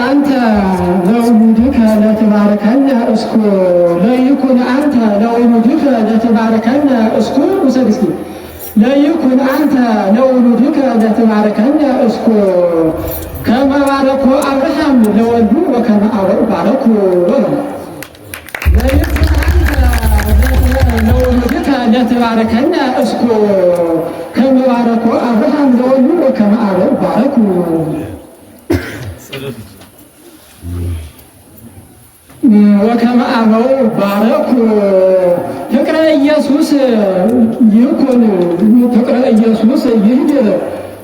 አንተ ለውሉድከ ለትባርከነ እስኩ ለይኩን አንተ ለውሉድከ ለትባርከነ እስኩ ውሰድ እስኪ ለይኩን አንተ ለውሉድከ ለትባርከነ እስኩ ከመ ባረኮ አብርሃም ለወልዱ ወከመ አበው ባረኩ ለይኩን አንተ ለውሉድከ ለትባርከነ እስኩ ከመ ባረኮ አብርሃም ለወልዱ ወከመ አበው ባረኩ ወከመ አበው ባረኩ ፍቅረ ኢየሱስ ይኩን ፍቅረ ኢየሱስ ይህድ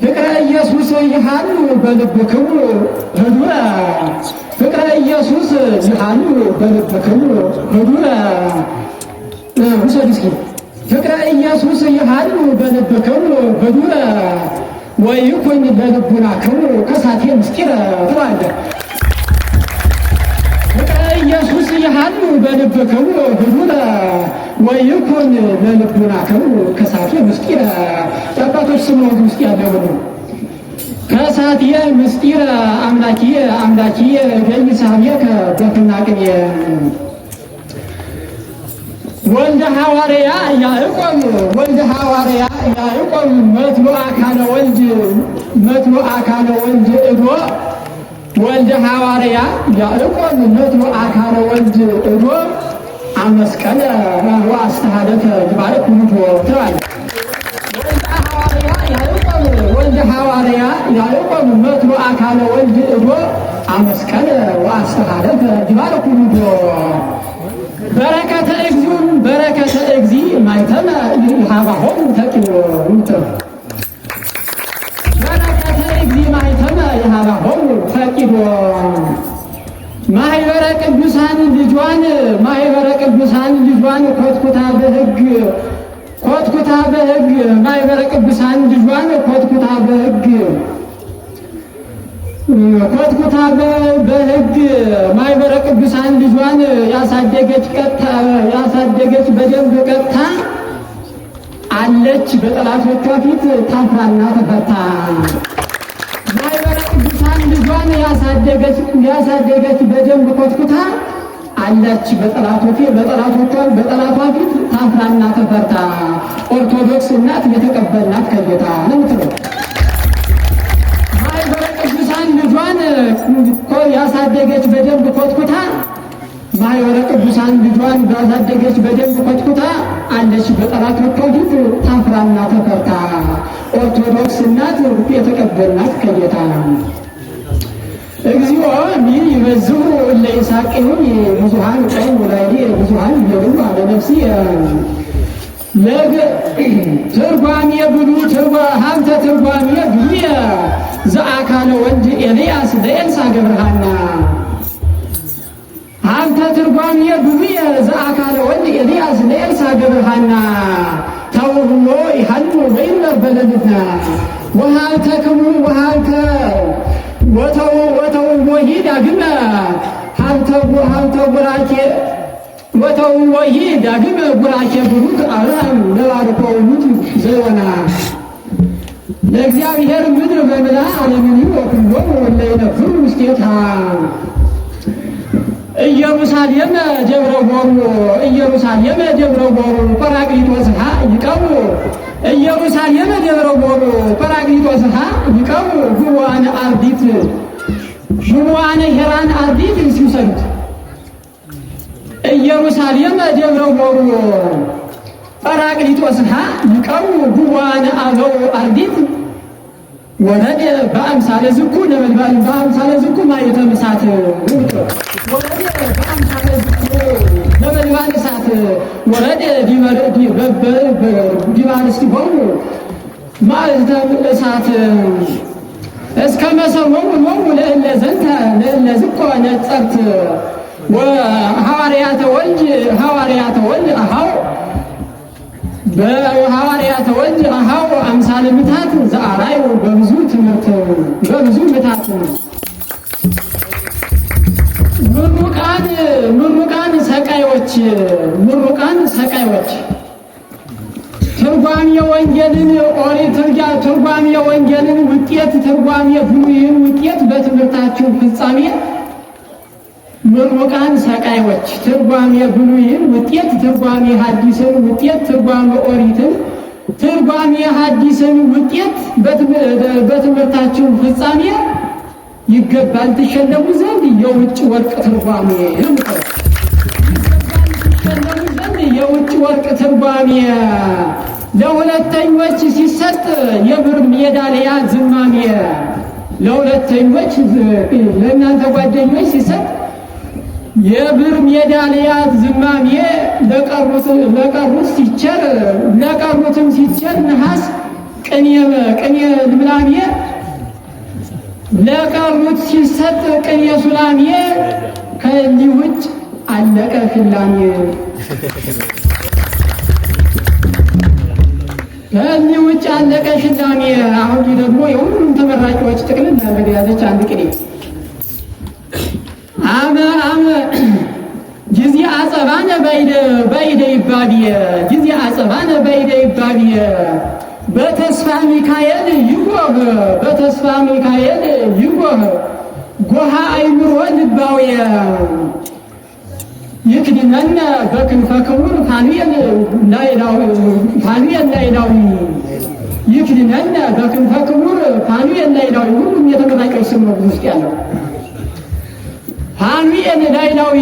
ፍቅረ ኢየሱስ ይሃሉ በልብክሙ ህዱረ ፍቅረ ኢየሱስ ይሃሉ በልብክሙ ህዱረ ውሰድ እስኪ ፍቅረ ኢየሱስ ይሃሉ በልብክሙ ህዱረ ወይኩን በልቡናክሙ ከሳቴ ምስጢረ ትላለህ። ፍቅረ ኢየሱስ ይሃሉ በልብክሙ ህዱረ ወይኩን በልቡናክሙ ከሳቴ ምስጢረ የአባቶች ስም ወግ ውስጥ ያለው ነው። ከሳቴ ምስጢረ አምላኪየ አምላኪየ ገይሳቤከ በፍናቅየ ወልደ ሐዋርያ ያዕቆብ ወልደ ሐዋርያ ያዕቆብ መትሎ አካለ ወልድ እዶ ወልደ ሐዋርያ ያዕቆብ መትሎ አካለ ወልድ እዶ አመስቀለ ወአስተሃደተ ይባረክ ሙቶ ተባለ። ወልደ ሐዋርያ ያዕቆብ መትሎ አካለ ወልድ እዶ አመስቀለ ወአስተሃደተ ይባረክ ሙቶ በረከተ እግዚኡን በረከተ እግዚ ማይተመ ይሃባሆሙ ተቂኖ በረከተ እግዚ ማይተመ ይሃባሆሙ ተቂኖ ማህበረ ቅዱሳን ልጇን ኮትኩታ በሕግ ማህበረ ቅዱሳን ልጇን ኮትኩታ በሕግ ማህበረ ቅዱሳን ልጇን ያሳደገች በደንብ ቀጥታ አለች በጠላቶቿ ፊት ታፍራና ተፈታ። ማህበረ ቅዱሳን ልጇን ያሳደገች በደንብ ኮትኩታ አለች በጠላቷ ፊት ታፍራና ተፈታ። ኦርቶዶክስ እናት የተቀበልናት ከጌታ ነው የምትለው። ልጇን ያሳደገች በደንብ ኮትኩታ ማህበረ ቅዱሳን ልጇን ያሳደገች በደንብ ኮትኩታ አለች በጠላቶቿ ፊት ታፍራና ተፈርታ። ኦርቶዶክስ እናት የተቀበልናት ከጌታ እግዚኦ ሚን ይበዝሁ እለ ይሳቅዩን ብዙኃን ቀን ወላዲ ብዙኃን ይበሉ አለ ነፍሲ ትርጓሜ ብሉ ሀብተ ትርጓሜ ብሉየ ዘአካለ ወልድ ኤልያስ ለኤልሳ ገብረሃና ሀብተ ትርጓሜ ብሉየ ዘአካለ ወልድ ኤልያስ ለኤልሳ ገብረሃና ተውህሎ ይሃሉ ወይነር በለልትና ወሀብተክሙ ወሀብተ ወተው ወሂድ አግመ ሀብተ ቡራኬ ወተው ወሂድ ዳግመ ቡራኬ ብሩክ አብርሃም ለባርኮ ውሉድ ዘወና ለእግዚአብሔር ምድር በምላ ዓለምን ወኩሎሙ እለ ይነፍሩ ውስቴታ ኢየሩሳሌም ደብረ ሆሩ ጰራቅሊጦስሃ ይቀቡ ኢየሩሳሌም ደብረ ሆሩ ጰራቅሊጦስሃ ይቀቡ ጉባኤነ አርዲት ጉባኤነ ሄራን አርዲት ሲውሰዱት ኢየሩሳሌም ደብረ ሆሩ ጰራቅሊጦስሃ ይቀቡ ጉባኤነ አበው አርዲት ወረደ በአምሳለ ዝኩ ነበልባል በአምሳለ ዝኩ ማየተ እሳት ወረደ በአምሳለ ዝኩ ነበልባል እሳት ወረደ ዲባንስቲሆሙ ማየተ እሳት እስከ መሰሞሙ ሎሙ ለእለ ዘንተ ለእለ ዝኮ ነጸርት ወሐዋርያተ ወልድ አሃው በሐዋርያተ ወልድ አሃው አምሳለ ምታት ዘአራዩ በብዙ ትምህርት በብዙ ምታት ምሩቃን ሰቃዮች ትርጓሜ ወንጌልን ኦሪት ትርጓሜ ወንጌልን ውጤት ትርጓሜ ብሉይን ውጤት በትምህርታችሁ ፍጻሜ ምሩቃን ሰቃዮች ትርጓሜ ብሉይን ውጤት ትርጓሜ ሐዲስን ውጤት ትርጓሜ ኦሪትን ትርጓሜ ሐዲስን ውጤት በትምህርታችሁ ፍጻሜ ይገባል ትሸለሙ ዘንድ የውጭ ወርቅ ትርጓሜ የውጭ ወርቅ ትርጓሜ ለሁለተኞች ሲሰጥ የብር ሜዳሊያ ዝማሜ ለሁለተኞች ለእናንተ ጓደኞች ሲሰጥ የብር ሜዳሊያ ዝማሜ ለቀሩት ሲቸር ነሐስ ቅኔ ልምላሜ ለቀሩት ሲሰጥ ቅኔ ሱላሜ ከእንዲህ ውጭ አለቀ ፍላሜ ከእንዲህ ውጭ አለቀ ሽላሜ። አሁን ደግሞ የሁሉም ተመራቂዎች ጥቅልል ያደረገች አንድ ቅኔ አመ ጊዜ አጸባነ ባይደ ይባብየ ጊዜ አጸባነ ባይደ ይባብየ በተስፋ ሚካኤል ይጎህ በተስፋ ሚካኤል ይጎህ ጎሃ አይምሮ ልባውየ ይክድነነ በክንፈ ክቡር ፋኑኤል ላይላዊ ይክድነነ በክንፈ ክቡር ፋኑኤል ላይላዊ ሁሉም የተመራቂዎች ስም ነው ውስጥ ያለው ፋኑኤል ላይላዊ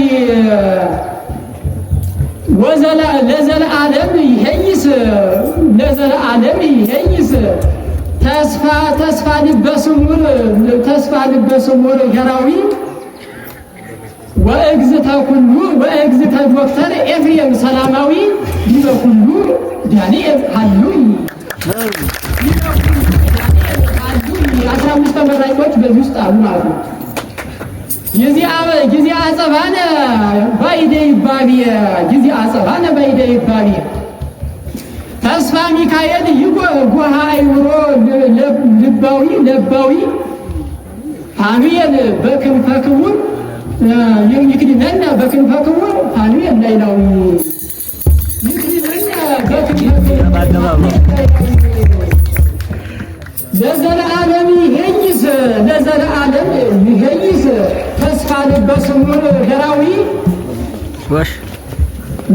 ለዘለዓለም ይሄይስ ለዘለዓለም ይሄይስ ተስፋ ልበ ስሙር ሄራዊ ወእግዝተ ዶክተር ኤፍሬም ሰላማዊ ዲበ ኩሉ ዳንኤል ሃሉይ 15 ተመራቂዎች በዚህ ውስጥ አሉ ማለት ነው። ጊዜ አጸባነ ባይደ ይባብየ ጊዜ አጸባነ ባይደ ይባብየ ተስፋ ሚካኤል ይጎሃ አይምሮ ለባዊ ፋኑኤል በክንፈ ክቡር ይክድነነ በክንፈ ክቡር ፋኑኤል ላይላዊ ይክድነነ በክንፈ ክቡር ለዘለዓለም ይሄይስ ለዘለዓለም ይሄይስ ተስፋ ልበ ስሙር ሄራዊ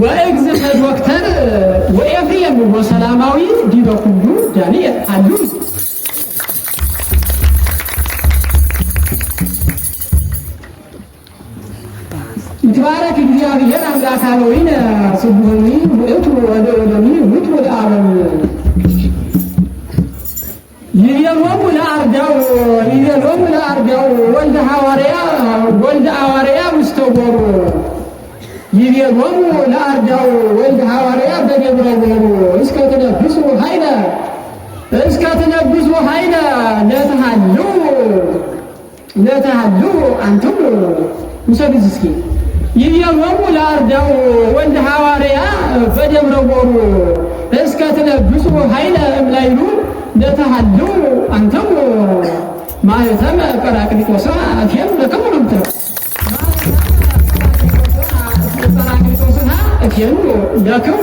ወእግዝተ ዶክተር ወኤፍሬም ወሰላማዊ ዲበ ኩሉ ዳንኤል ሃሉይ ይትባረክ እግዚአብሔር አምላከ አበዊነ ስቡሕኒ ውእቱ ወለወለኒ ውእቱ ለዓለም ይቤሎሙ ለአርዳው ወልደ ሐዋርያ ውስተ ጎሩ ይቤሎሙ ለአርዳው ወልደ ሐዋርያ በደብረ ጎሩ እስከ ትነብሱ ኃይለ ለተሃሉ አንትሙ ውሰዱት እስኪ ይቤሎሙ ለአርዳው ወልደ ሐዋርያ በደብረ ጎሩ እስከ ትነብሱ ኃይለ እምላይሉ ለተሃሉ አንተሙ ማኅተመ ጰራቅሊጦስ አፍየም ለክሙ ነው የምትለው ጰራቅሊጦስና አፍየም ለክሙ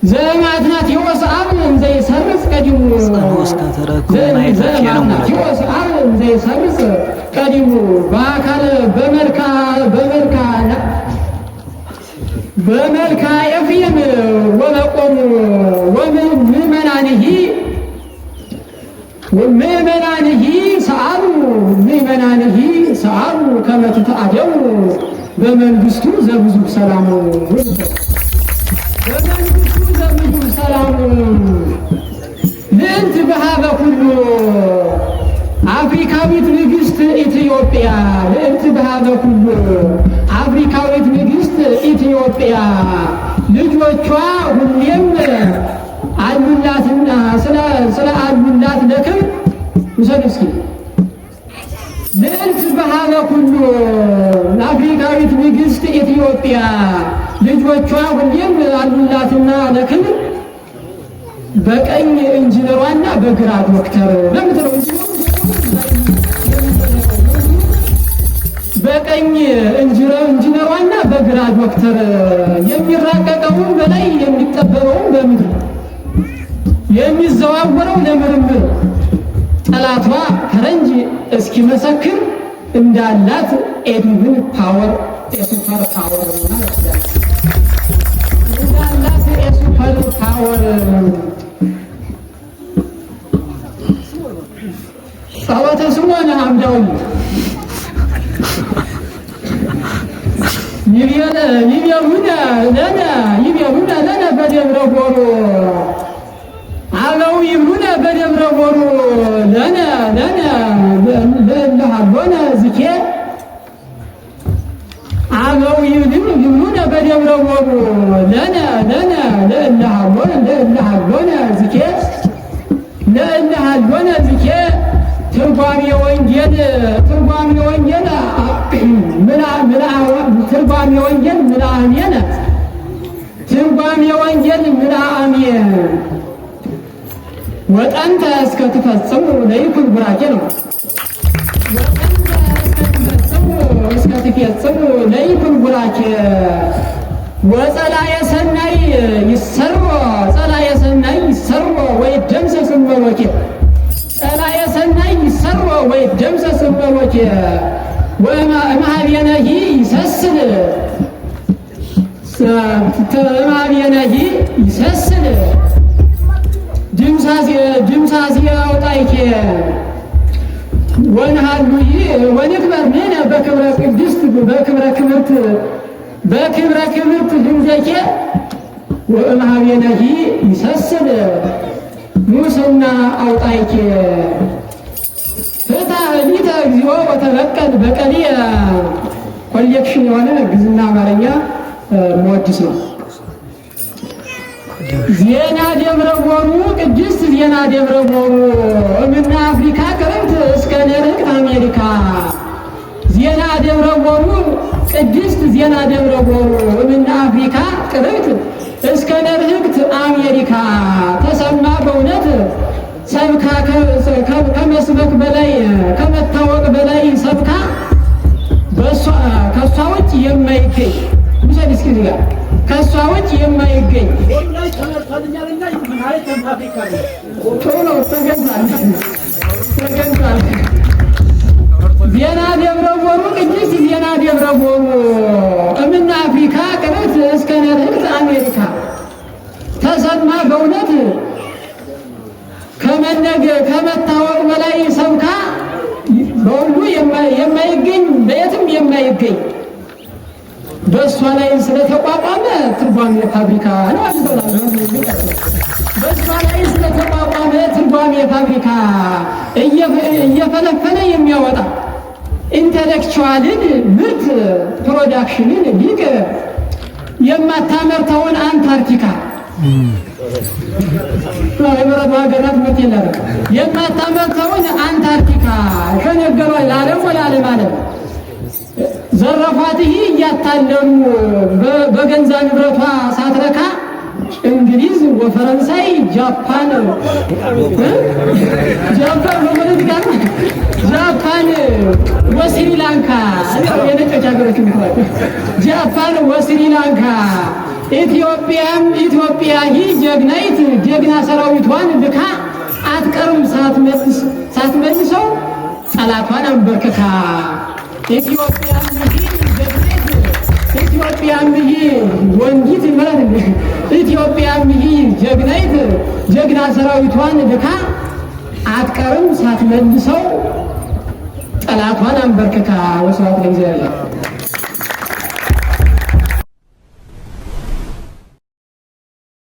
ዘማትናቴዎስ አብ እንዘ ይሰርጽ ቀዲሙ ዘማትናቴዎስ አብ እንዘ ይሰርጽ ቀዲሙ በአካል በመልካ ኤፍሬም ወበቆሙ ምእመናንሂ ሰአሉ ከመ ትተአደው በመንግሥቱ ዘብዙ ሰላሙ ልዕልት በሃበ ኩሉ አፍሪካዊት ንግሥት ኢትዮጵያ ልዕልት በሃበ ኩሉ አፍሪካዊት ንግሥት ኢትዮጵያ ልጆቿ ሁሌም አሉላትና ስለ አሉላት ለክብር ውሰዱ እስኪ ልዕልት በሃበ ኩሉ አፍሪካዊት ንግሥት ኢትዮጵያ ልጆቿ ሁሌም አሉላትና ለክብር በቀኝ ኢንጂነሯና በግራ ዶክተር ለምትለው በቀኝ ኢንጂነሯና በግራ ዶክተር የሚራቀቀውን በላይ የሚጠበበውን በምድር የሚዘዋወረው ለምርምር ጠላቷ ፈረንጅ እስኪመሰክር እንዳላት ኤድዊን ፓወር የሱፐር ፓወር ማለት ነው። እንዳላት የሱፐር ፓወር ጸሎተ ስምዖን አምዳው ይቤሉነ ለነ በደብረ ጎሩ አበው ይብሉነ በደብረ ጎሩ ለነ ለሃቦነ ዝኬ አበው ይብሉነ በደብረ ጎሩ ለነ ለሃቦነ ዝኬ ትርጓሜ ወንጌል ምልአሜ ወጠንተ እስከ ትፈጽሙ ለይኩን ቡራኬ ነው። ወጠንተ እስከ ትፈጽሙ ለይኩን ቡራኬ ወጸላየ ሰናይ ይሰሮ ወይደምሰስ እምበሎኬ ጸላየ ሰናይ ይሰሮ ወይደምሰስ እምበሎኬ ወእምኀቤነሂ ይሰስል ድምሳሴ አውጣይኬ ወንሃሉይ ወንክበር ንሕነ በክብረ ቅድስት በክብረ ክብርት ድምዘኬ ወእምኀቤነሂ ይሰስል ሙስና አውጣይኬ ፍትሐ ሊተ እግዚኦ ወተበቀል በቀልየ ኮሌክሽን የሆነ ግዕዝና አማርኛ መወድስ ነው። ዜና ደብረ ጎሩ ቅድስት ዜና ደብረ ጎሩ እምነ አፍሪካ ቅርብት እስከ ነርህቅት አሜሪካ ዜና ደብረ ጎሩ ቅድስት ዜና ደብረ ጎሩ እምነ አፍሪካ ቅርብት እስከ ነርህቅት አሜሪካ ተሰማ በእውነት ሰብካ ከመስበክ በላይ ከመታወቅ በላይ ሰብካ ከእሷ ውጭ የማይገኝ ውሰድ እስኪ እዚህ ጋር ከእሷ ውጭ የማይገኝ ቶሎ ተገንዟል። ዜና ደብረ ጎሩ ቅድስት ዜና ደብረ ጎሩ እምነ አፍሪካ ቅርብት እስከ ነርህቅት አሜሪካ ተሰማ በእውነት ከመታወቅ በላይ ሰብካ በሁሉ የማይገኝ በየትም የማይገኝ በእሷ ላይ ስለተቋቋመ ትርጓሜ ፋብሪካ ነው። በእሷ ላይ ስለተቋቋመ ትርጓሜ ፋብሪካ እየፈለፈለ የሚያወጣ ኢንተሌክቹዋልን ምርት ፕሮዳክሽንን ሊቅ የማታመርተውን አንታርክቲካ የበረዶ ሀገራት ምርት የለም የማታመርተውን አንታርክቲካ ከነገሯ ለዓለም ወለዓለም አለም ዘረፏት እያታለሉ በገንዛ ንብረቷ ሳትረካ እንግሊዝ ወፈረንሳይ ጃፓን ወስሪላንካ የነጮች ሀገሮች ጃፓን ወስሪላንካ ኢትዮጵያ ይህ ጀግናይት ጀግና ሰራዊቷን ልካ አትቀርም ሳትመልሰው ጠላቷን አንበርክካ ኢትዮጵያም ይህ ወንዲት ማለት ኢትዮጵያም ይህ ጀግናይት ጀግና ሰራዊቷን ልካ አትቀርም ሳትመልሰው ጠላቷን አንበርክካ። ወስብሐት ለእግዚአብሔር።